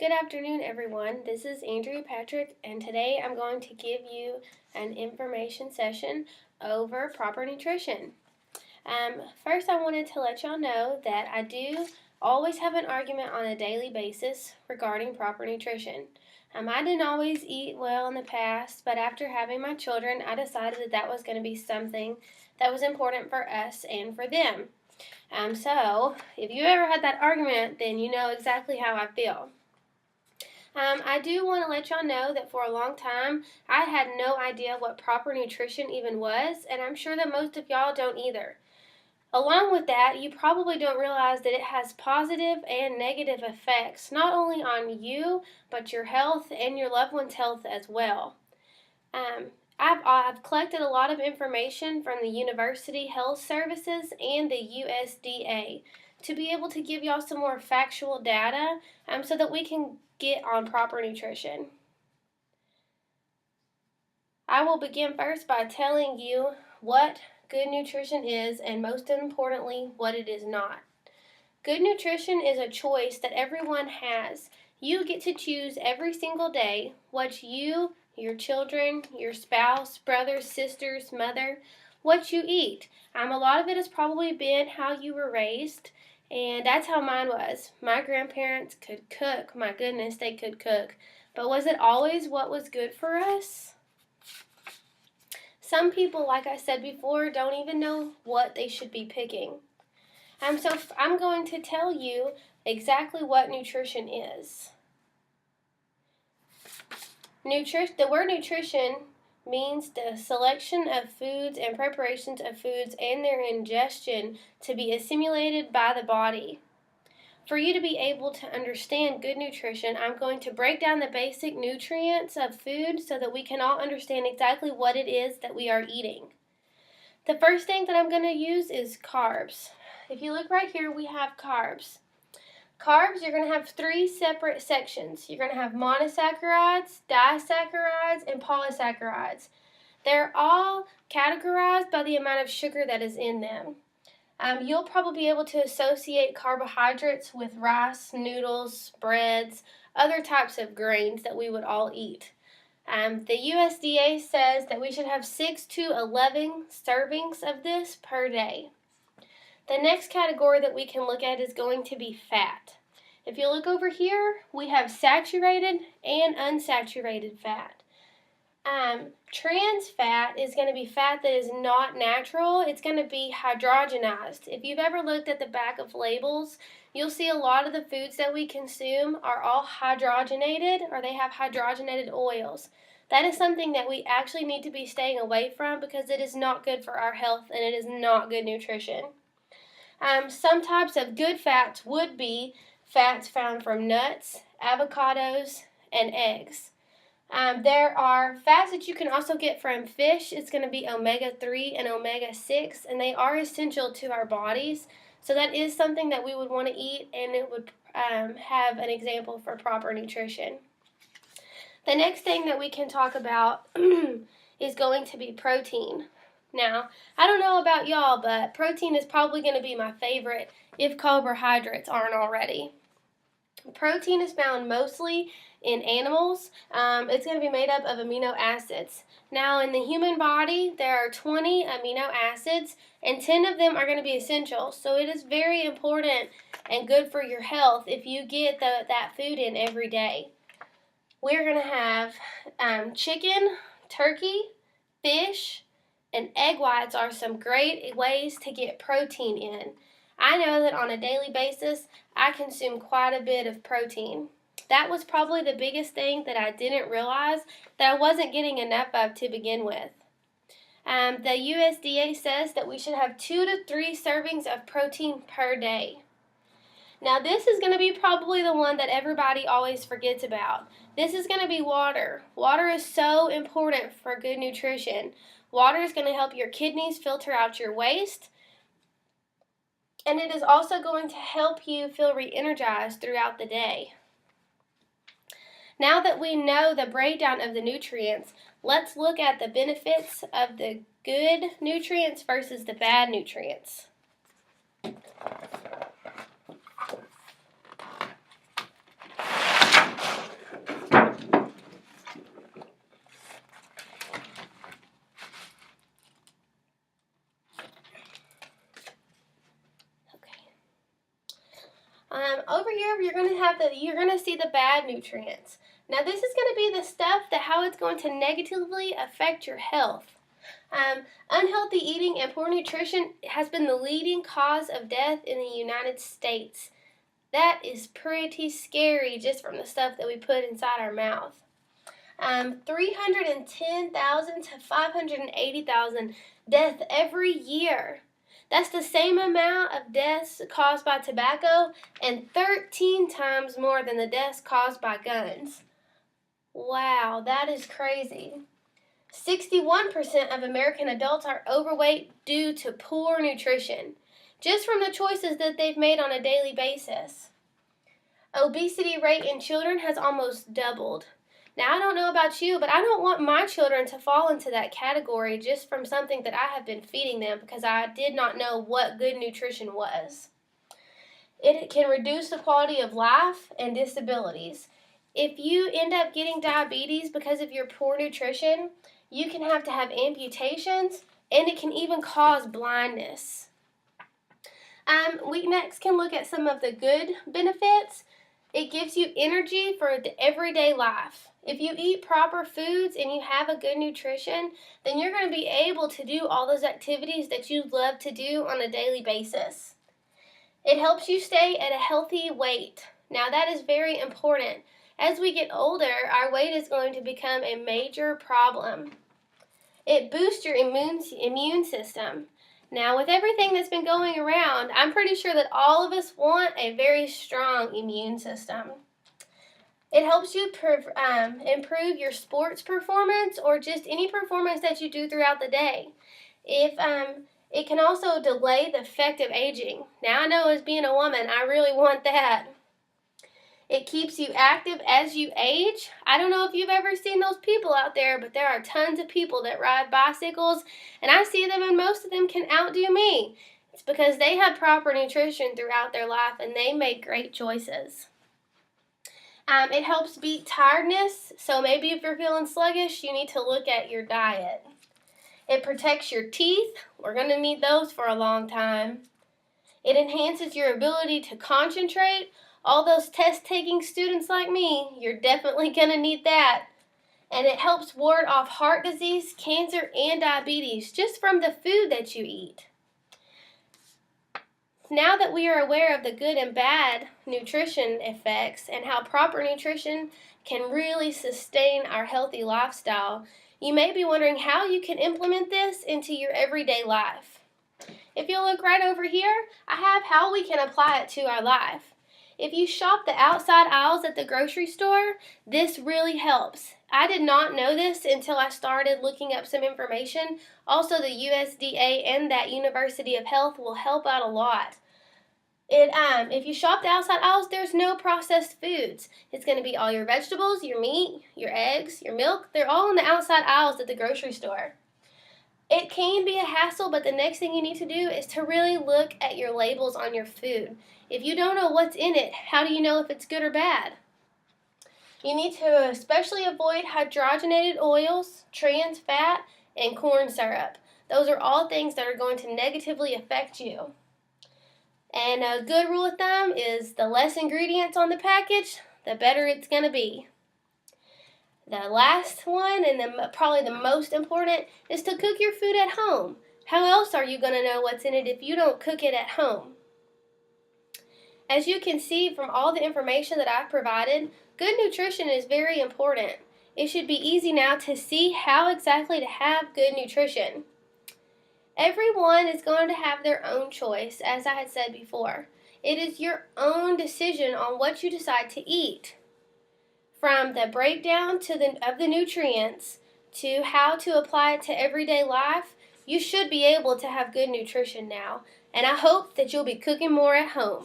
Good afternoon, everyone. This is Andrea Patrick, and today I'm going to give you an information session over proper nutrition. First, I wanted to let y'all know that I do always have an argument on a daily basis regarding proper nutrition. I didn't always eat well in the past, but after having my children, I decided that was going to be something that was important for us and for them. So, if you ever had that argument, then you know exactly how I feel. I do want to let y'all know that for a long time, I had no idea what proper nutrition even was, and I'm sure that most of y'all don't either. Along with that, you probably don't realize that it has positive and negative effects, not only on you, but your health and your loved one's health as well. I've collected a lot of information from the University Health Services and the USDA to be able to give y'all some more factual data so that we can get on proper nutrition. I will begin first by telling you what good nutrition is and most importantly what it is not. Good nutrition is a choice that everyone has. You get to choose every single day what you, your children, your spouse, brothers, sisters, mother, what you eat. A lot of it has probably been how you were raised, and that's how mine was. My grandparents could cook. My goodness, they could cook. But was it always what was good for us? Some people, like I said before, don't even know what they should be picking. So I'm going to tell you exactly what nutrition is. The word nutrition means the selection of foods and preparations of foods and their ingestion to be assimilated by the body. For you to be able to understand good nutrition, I'm going to break down the basic nutrients of food so that we can all understand exactly what it is that we are eating. The first thing that I'm going to use is carbs. If you look right here, we have carbs. Carbs, you're going to have three separate sections. You're going to have monosaccharides, disaccharides, and polysaccharides. They're all categorized by the amount of sugar that is in them. You'll probably be able to associate carbohydrates with rice, noodles, breads, other types of grains that we would all eat. The USDA says that we should have 6 to 11 servings of this per day. The next category that we can look at is going to be fat. If you look over here, we have saturated and unsaturated fat. Trans fat is going to be fat that is not natural. It's going to be hydrogenized. If you've ever looked at the back of labels, you'll see a lot of the foods that we consume are all hydrogenated, or they have hydrogenated oils. That is something that we actually need to be staying away from because it is not good for our health and it is not good nutrition. Some types of good fats would be fats found from nuts, avocados, and eggs. There are fats that you can also get from fish. It's going to be omega-3 and omega-6, and they are essential to our bodies. So that is something that we would want to eat, and it would have an example for proper nutrition. The next thing that we can talk about is going to be protein. Now, I don't know about y'all, but protein is probably going to be my favorite if carbohydrates aren't already. Protein is found mostly in animals. It's going to be made up of amino acids. Now, in the human body, there are 20 amino acids, and 10 of them are going to be essential. So it is very important and good for your health if you get that food in every day. We're going to have chicken, turkey, fish, and egg whites are some great ways to get protein in. I know that on a daily basis, I consume quite a bit of protein. That was probably the biggest thing that I didn't realize that I wasn't getting enough of to begin with. The USDA says that we should have 2 to 3 servings of protein per day. Now this is going to be probably the one that everybody always forgets about. This is going to be water. Water is so important for good nutrition. Water is going to help your kidneys filter out your waste, and it is also going to help you feel re-energized throughout the day. Now that we know the breakdown of the nutrients, let's look at the benefits of the good nutrients versus the bad nutrients. Over here, you're gonna see the bad nutrients. Now, this is gonna be the stuff that how it's going to negatively affect your health. Unhealthy eating and poor nutrition has been the leading cause of death in the United States. That is pretty scary just from the stuff that we put inside our mouth. 310,000 to 580,000 deaths every year. That's the same amount of deaths caused by tobacco and 13 times more than the deaths caused by guns. Wow, that is crazy. 61% of American adults are overweight due to poor nutrition, just from the choices that they've made on a daily basis. Obesity rate in children has almost doubled. Now, I don't know about you, but I don't want my children to fall into that category just from something that I have been feeding them because I did not know what good nutrition was. It can reduce the quality of life and disabilities. If you end up getting diabetes because of your poor nutrition, you can have to have amputations, and it can even cause blindness. We next can look at some of the good benefits. It gives you energy for the everyday life. If you eat proper foods and you have a good nutrition, then you're going to be able to do all those activities that you love to do on a daily basis. It helps you stay at a healthy weight. Now, that is very important. As we get older, our weight is going to become a major problem. It boosts your immune system. Now, with everything that's been going around, I'm pretty sure that all of us want a very strong immune system. It helps you improve your sports performance or just any performance that you do throughout the day. It can also delay the effect of aging. Now, I know as being a woman, I really want that. It keeps you active as you age. I don't know if you've ever seen those people out there, but there are tons of people that ride bicycles, and I see them, and most of them can outdo me. It's because they had proper nutrition throughout their life, and they made great choices. It helps beat tiredness, so maybe if you're feeling sluggish, you need to look at your diet. It protects your teeth. We're going to need those for a long time. It enhances your ability to concentrate. All those test-taking students like me, you're definitely going to need that. And it helps ward off heart disease, cancer, and diabetes just from the food that you eat. Now that we are aware of the good and bad nutrition effects and how proper nutrition can really sustain our healthy lifestyle, you may be wondering how you can implement this into your everyday life. If you look right over here, I have how we can apply it to our life. If you shop the outside aisles at the grocery store, this really helps. I did not know this until I started looking up some information. Also, the USDA and that University of Health will help out a lot. If you shop the outside aisles, there's no processed foods. It's going to be all your vegetables, your meat, your eggs, your milk. They're all in the outside aisles at the grocery store. It can be a hassle, but the next thing you need to do is to really look at your labels on your food. If you don't know what's in it, how do you know if it's good or bad? You need to especially avoid hydrogenated oils, trans fat, and corn syrup. Those are all things that are going to negatively affect you. And a good rule of thumb is the less ingredients on the package, the better it's going to be. The last one, and probably the most important, is to cook your food at home. How else are you going to know what's in it if you don't cook it at home? As you can see from all the information that I've provided, good nutrition is very important. It should be easy now to see how exactly to have good nutrition. Everyone is going to have their own choice, as I had said before. It is your own decision on what you decide to eat. From the breakdown of the nutrients to how to apply it to everyday life, you should be able to have good nutrition now. And I hope that you'll be cooking more at home.